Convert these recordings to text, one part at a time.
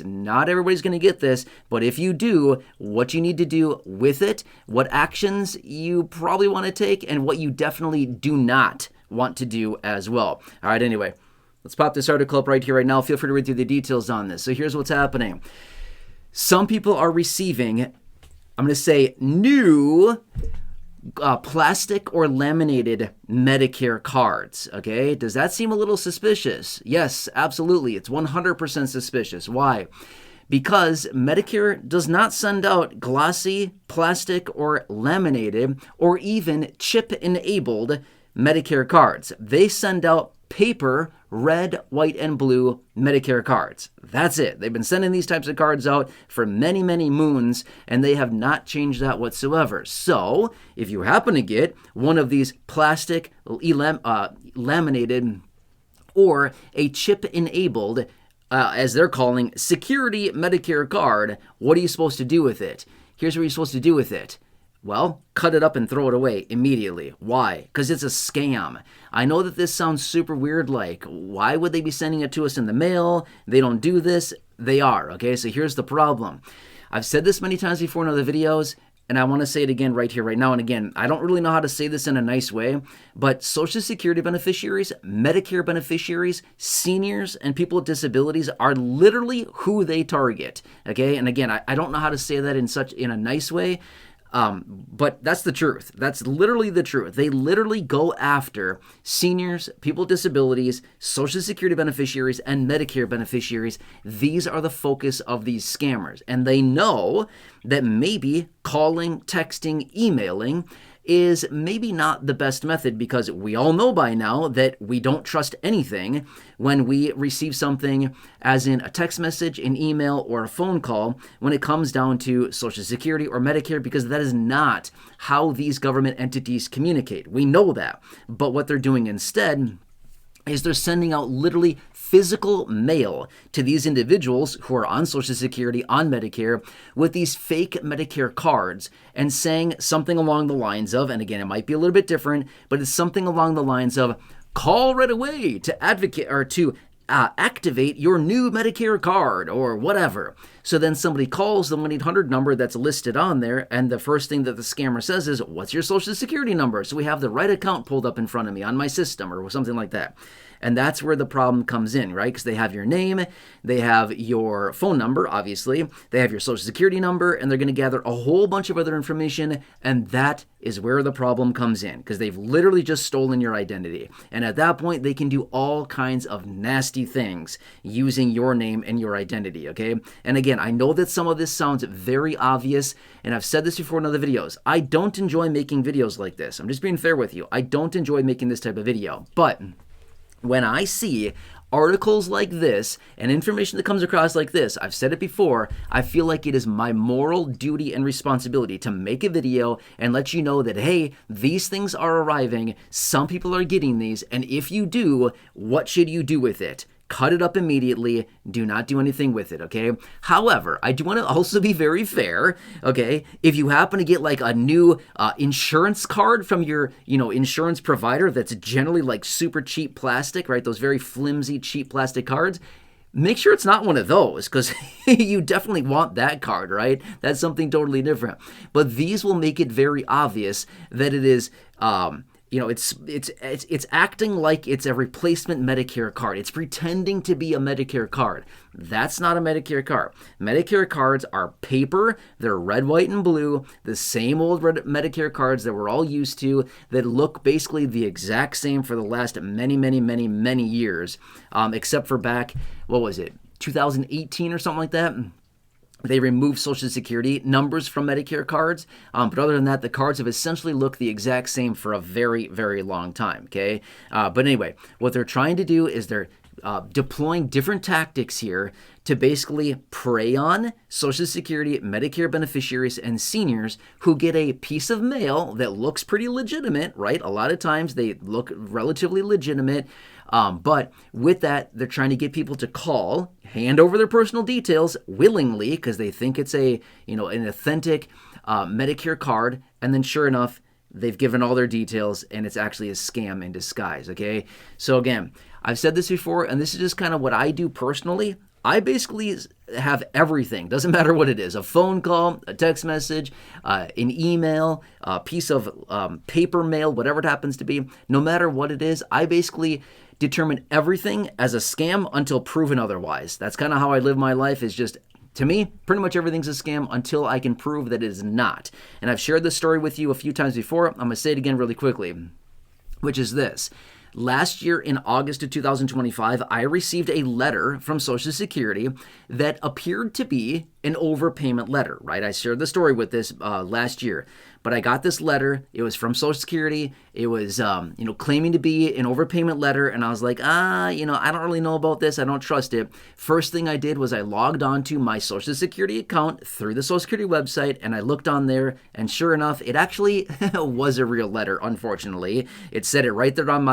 Not everybody's going to get this, but if you do, what you need to do with it, what actions you probably want to take, and what you definitely do not want to do as well. All right, anyway, let's pop this article up right here, right now. Feel free to read through the details on this. So here's what's happening. Some people are receiving, I'm going to say, new plastic or laminated Medicare cards. Okay, does that seem a little suspicious? Yes, absolutely. It's 100% suspicious. Why? Because Medicare does not send out glossy, plastic, or laminated, or even chip-enabled Medicare cards. They send out paper, red, white, and blue Medicare cards. That's it. They've been sending these types of cards out for many, many moons, and they have not changed that whatsoever. So, if you happen to get one of these plastic, laminated, or a chip-enabled, as they're calling, security Medicare card, what are you supposed to do with it? Here's what you're supposed to do with it. Well, cut it up and throw it away immediately. Why? Because it's a scam. I know that this sounds super weird, like, why would they be sending it to us in the mail? They don't do this. They are, okay? So here's the problem. I've said this many times before in other videos, and I want to say it again right here, right now. And again, I don't really know how to say this in a nice way, but Social Security beneficiaries, Medicare beneficiaries, seniors, and people with disabilities are literally who they target, okay? And again, I don't know how to say that in a nice way, but that's the truth. That's literally the truth. They literally go after seniors, people with disabilities, Social Security beneficiaries, and Medicare beneficiaries. These are the focus of these scammers. And they know that maybe calling, texting, emailing is maybe not the best method, because we all know by now that we don't trust anything when we receive something as in a text message, an email, or a phone call when it comes down to Social Security or Medicare, because that is not how these government entities communicate. We know that. But what they're doing instead is they're sending out literally physical mail to these individuals who are on Social Security, on Medicare, with these fake Medicare cards and saying something along the lines of, and again, it might be a little bit different, but it's something along the lines of, call right away to advocate or to activate your new Medicare card or whatever. So then somebody calls the 1-800 number that's listed on there, and the first thing that the scammer says is, what's your Social Security number? So we have the right account pulled up in front of me on my system or something like that. And that's where the problem comes in, right? Because they have your name, they have your phone number, obviously, they have your Social Security number, and they're going to gather a whole bunch of other information, and that is where the problem comes in, because they've literally just stolen your identity. And at that point, they can do all kinds of nasty things using your name and your identity, okay? And again, I know that some of this sounds very obvious, and I've said this before in other videos. I don't enjoy making videos like this. I'm just being fair with you. I don't enjoy making this type of video, but when I see articles like this and information that comes across like this, I've said it before, I feel like it is my moral duty and responsibility to make a video and let you know that, hey, these things are arriving, some people are getting these, and if you do, what should you do with it? Cut it up immediately. Do not do anything with it, okay? However, I do want to also be very fair, okay? If you happen to get like a new insurance card from your, insurance provider that's generally like super cheap plastic, right? Those very flimsy, cheap plastic cards, make sure it's not one of those, because you definitely want that card, right? That's something totally different. But these will make it very obvious that it is it's acting like it's a replacement Medicare card. It's pretending to be a Medicare card. That's not a Medicare card. Medicare cards are paper. They're red, white, and blue. The same old Medicare cards that we're all used to, that look basically the exact same for the last many, many, many, many years, except for back, 2018 or something like that? They removed Social Security numbers from Medicare cards, but other than that, the cards have essentially looked the exact same for a very, very long time, okay? But anyway, what they're trying to do is they're deploying different tactics here to basically prey on Social Security, Medicare beneficiaries, and seniors who get a piece of mail that looks pretty legitimate, right? A lot of times they look relatively legitimate, but with that, they're trying to get people to call, hand over their personal details willingly because they think it's an authentic Medicare card, and then sure enough, they've given all their details, and it's actually a scam in disguise, okay? So again, I've said this before, and this is just kind of what I do personally. I basically have everything. Doesn't matter what it is, a phone call, a text message, an email, a piece of paper mail, whatever it happens to be. No matter what it is, I basically determine everything as a scam until proven otherwise. That's kind of how I live my life, is just, to me, pretty much everything's a scam until I can prove that it is not. And I've shared this story with you a few times before. I'm going to say it again really quickly, which is this. Last year in August of 2025, I received a letter from Social Security that appeared to be an overpayment letter, right? I shared the story with this last year, but I got this letter. It was from Social Security. It was, claiming to be an overpayment letter, and I was like, I don't really know about this. I don't trust it. First thing I did was I logged on to my Social Security account through the Social Security website, and I looked on there, and sure enough, it actually was a real letter, unfortunately. It said it right there on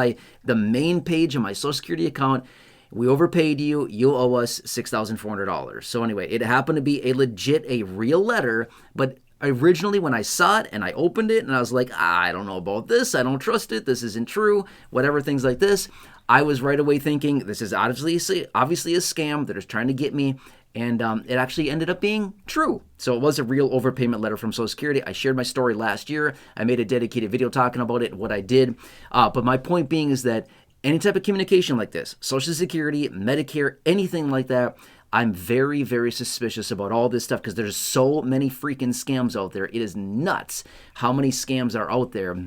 the main page of my Social Security account. We overpaid you. You owe us $6,400. So anyway, it happened to be a real letter, but originally when I saw it and I opened it and I was like, I don't know about this. I don't trust it. This isn't true. Whatever, things like this. I was right away thinking this is obviously a scam. They're just trying to get me. And it actually ended up being true. So it was a real overpayment letter from Social Security. I shared my story last year. I made a dedicated video talking about it, what I did. But my point being is that any type of communication like this, Social Security, Medicare, anything like that, I'm very, very suspicious about all this stuff because there's so many freaking scams out there. It is nuts how many scams are out there.